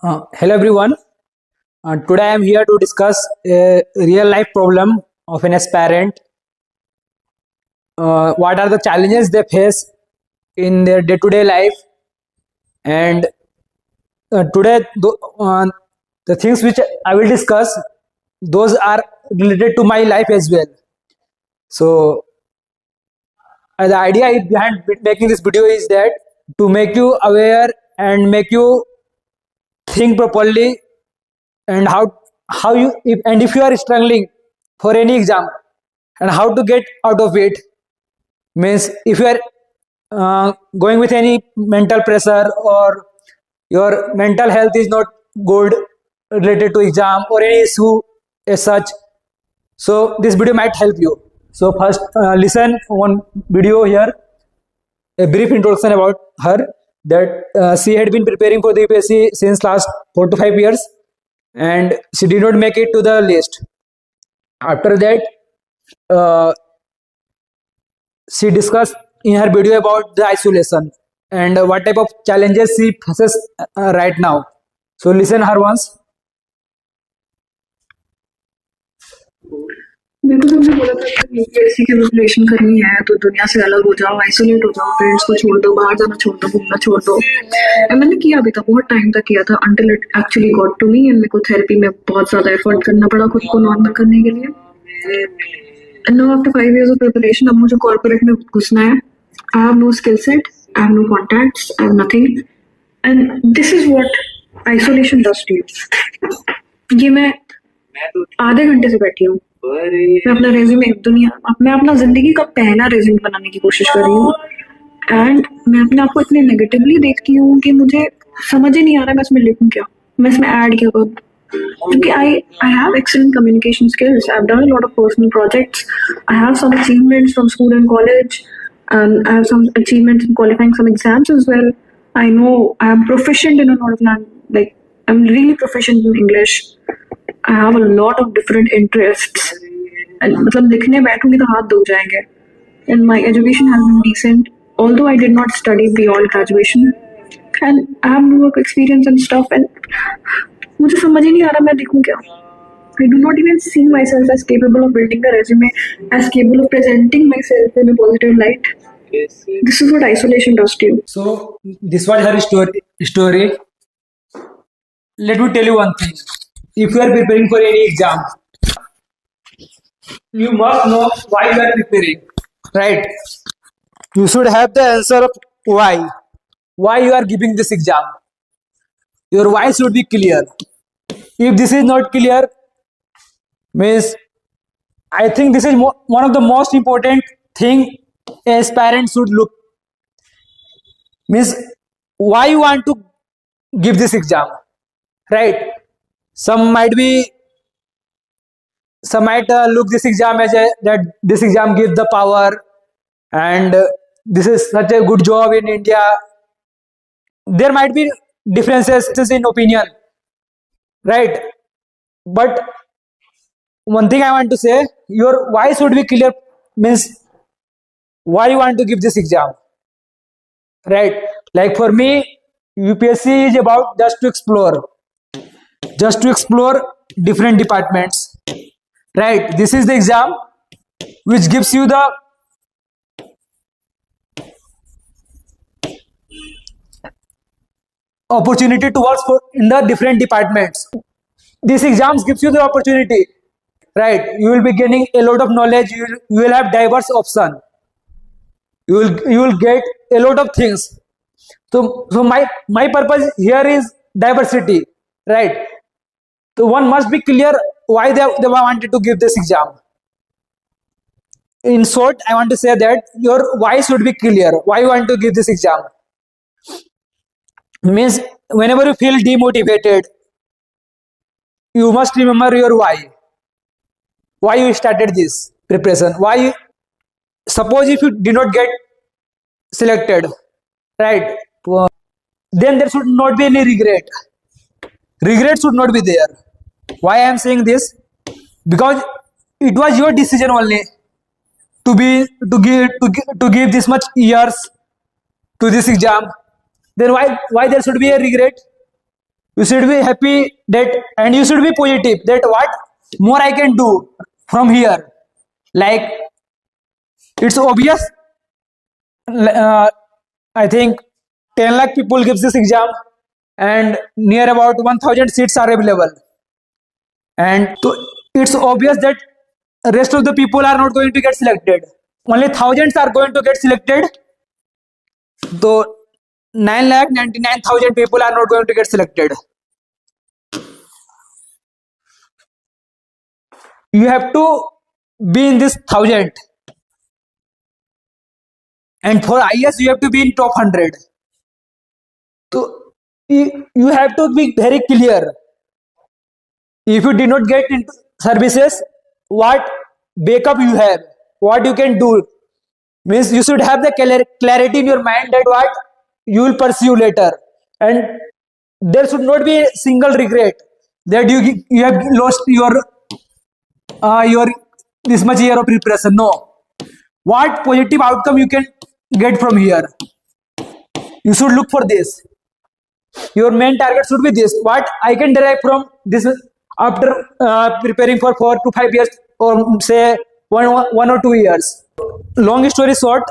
Hello everyone. Today I am here to discuss a real life problem of an aspirant. What are the challenges they face in their day to day life, and today the things which I will discuss, those are related to my life as well. So the idea behind making this video is that to make you aware and make you think properly, and how you if you are struggling for any exam and how to get out of it. Means if you are going with any mental pressure, or your mental health is not good related to exam or any issue as such, so this video might help you. So first, listen one video here, a brief introduction about her, that she had been preparing for the UPSC since last 4 to 5 years, and she did not make it to the list. After that, she discussed in her video about the isolation and what type of challenges she faces right now. So listen her once. मेरे को तुमने बोला था कि UPSC की preparation करनी है तो दुनिया से अलग हो जाओ, आइसोलेट हो जाओ, फ्रेंड्स को छोड़ दो, बाहर जाना छोड़ दो, घूमना छोड़ दो। एंड मैंने किया भी था, बहुत टाइम तक किया था, until it actually got to me and मेरे को थेरेपी में बहुत ज्यादा एफर्ट करना पड़ा खुद को नॉर्मल करने के लिए। And now after 5 years of preparation, अब मुझे कॉर्पोरेट में घुसना है। I have no skill set, I have no contacts, I have nothing, and this is what isolation does to you. ये मैं आधे घंटे से बैठी हूँ, मैं अपना रेज्यूमे मैं अपना जिंदगी का पहला रेज्यूमे बनाने की कोशिश कर रही हूँ, एंड मैं अपने आप को इतने नेगेटिवली देखती हूँ कि मुझे समझ ही नहीं आ रहा मैं इसमें लिखूँ क्या, मैं इसमें ऐड क्या करूँ। क्योंकि I have excellent communication skills, I've done a lot of personal projects, I have some achievements from school and college, and I have some achievements in qualifying some exams as well. I know I am proficient in a lot of like I'm really proficient in English. I have a lot of different interests. And मतलब लिखने बैठूंगी तो हाथ दुख जाएंगे. And my education has been decent, although I did not study beyond graduation. And I have no work experience and stuff. And मुझे समझ ही नहीं आ रहा मैं लिखूं क्या. I do not even see myself as capable of building a resume, as capable of presenting myself in a positive light. This is what isolation does to you. So this was her story. Let me tell you one thing. If you are preparing for any exam, you must know why you are preparing, right? You should have the answer of why you are giving this exam. Your why should be clear. If this is not clear, means I think this is one of the most important thing as parents should look. Means why you want to give this exam, right? Some might look this exam as that this exam gives the power, and this is such a good job in India. There might be differences in opinion, right? But one thing I want to say, your why should be clear. Means why you want to give this exam, right? Like for me, UPSC is about just to explore different departments, right? This is the exam which gives you the opportunity to work in the different departments. This exams gives you the opportunity, right? You will be gaining a lot of knowledge. You will have diverse option. You will get a lot of things. So my purpose here is diversity, right? So one must be clear why they wanted to give this exam. In short, I want to say that your why should be clear. Why you want to give this exam? Means whenever you feel demotivated, you must remember your why. Why you started this preparation? Why? Suppose if you did not get selected, right? Then there should not be any regret. Regret should not be there. Why I am saying this? Because it was your decision only to give this much years to this exam. Then why there should be a regret? You should be happy that, and you should be positive that what more I can do from here. Like it's obvious. Uh, I think 10 lakh people gives this exam, and near about 1,000 seats are available. And it's obvious that rest of the people are not going to get selected. Only thousands are going to get selected. So 9,99,000 people are not going to get selected. You have to be in this thousand, and for IS you have to be in top 100. So you have to be very clear. If you did not get into services, what backup you have, what you can do, means you should have the clarity in your mind that what you will pursue later, and there should not be a single regret that you have lost your this much year of preparation. No, what positive outcome you can get from here, you should look for this. Your main target should be this: what I can derive from this after preparing for 4 to 5 years, or say one or 2 years. Long story short,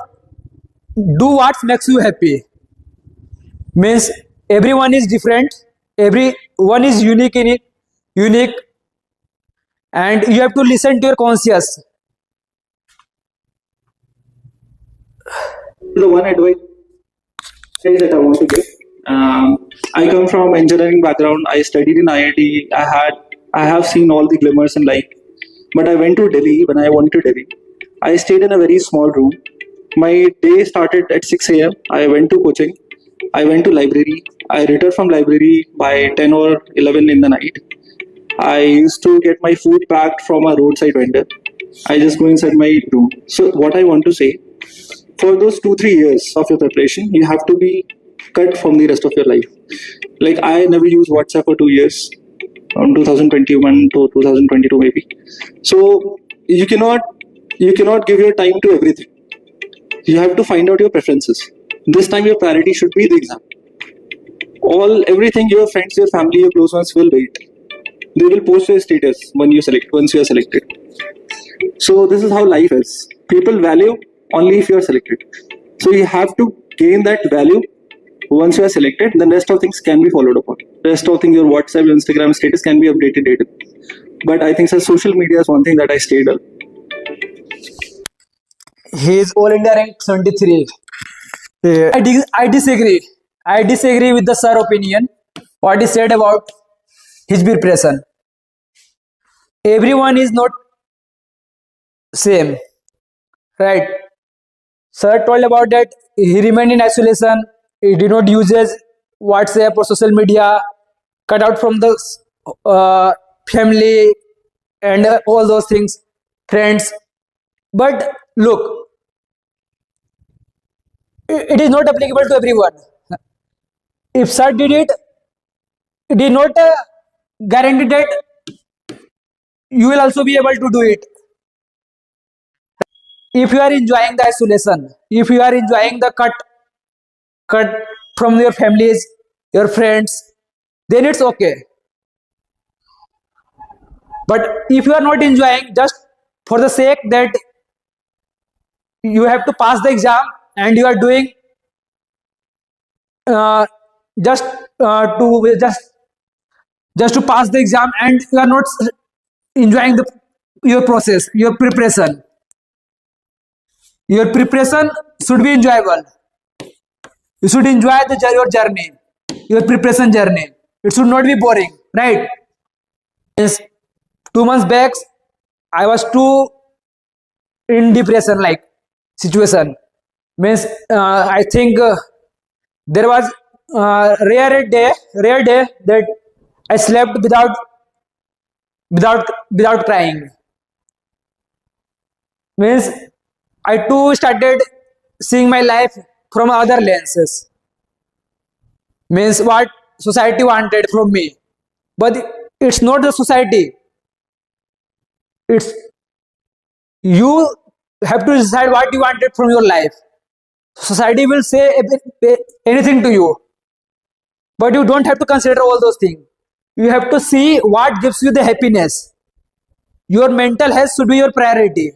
do what makes you happy. Means everyone is different, everyone is unique in it, unique, and you have to listen to your conscience. The one advice that I want to give. I come from engineering background. I studied in IIT. I have seen all the glimmers in life. But I went to Delhi when I went to Delhi. I stayed in a very small room. My day started at 6 a.m. I went to coaching. I went to library. I returned from library by 10 or 11 in the night. I used to get my food packed from a roadside vendor. I just go inside my room. So what I want to say, for those 2 3 years of your preparation, you have to be cut from the rest of your life. Like I never used WhatsApp for 2 years, from 2021 to 2022 maybe. So you cannot give your time to everything. You have to find out your preferences. This time your priority should be the exam. Everything your friends, your family, your close ones will wait. They will post your status once you are selected. So this is how life is. People value only if you are selected. So you have to gain that value once you are selected. Then rest of things can be followed upon. Rest of things, your WhatsApp, your Instagram status can be updated daily. But I think social media is one thing that I stayed on. He is all India ranked 73. I disagree. I disagree with the sir opinion. What he said about his preparation. Everyone is not same, right? Sir told about that he remained in isolation. He did not use WhatsApp or social media. Cut out from the family and all those things, friends. But look, it is not applicable to everyone. If sir did it, it is not guaranteed that you will also be able to do it. If you are enjoying the isolation, if you are enjoying the cut from your families, your friends, then it's okay. But if you are not enjoying, just for the sake that you have to pass the exam, and you are doing just to pass the exam, and you are not enjoying your process, your preparation. Your preparation should be enjoyable. You should enjoy your journey, your preparation journey. It should not be boring, right? Yes. 2 months back, I was too in depression like situation. Means I think there was rare day that I slept without crying. Means I too started seeing my life from other lenses. Means what society wanted from me, but it's not the society. It's you have to decide what you wanted from your life. Society will say anything to you. but you don't have to consider all those things. You have to see what gives you the happiness. Your mental health should be your priority.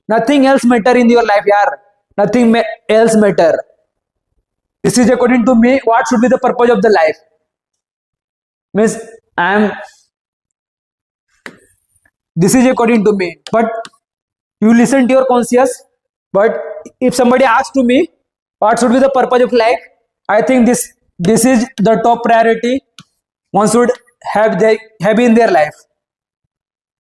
Nothing else matter in your life, yaar. Nothing else matter. This is according to me what should be the purpose of the life. Means this is according to me, but you listen to your conscience. But if somebody asks to me what should be the purpose of life, I think this is the top priority one should have in their life.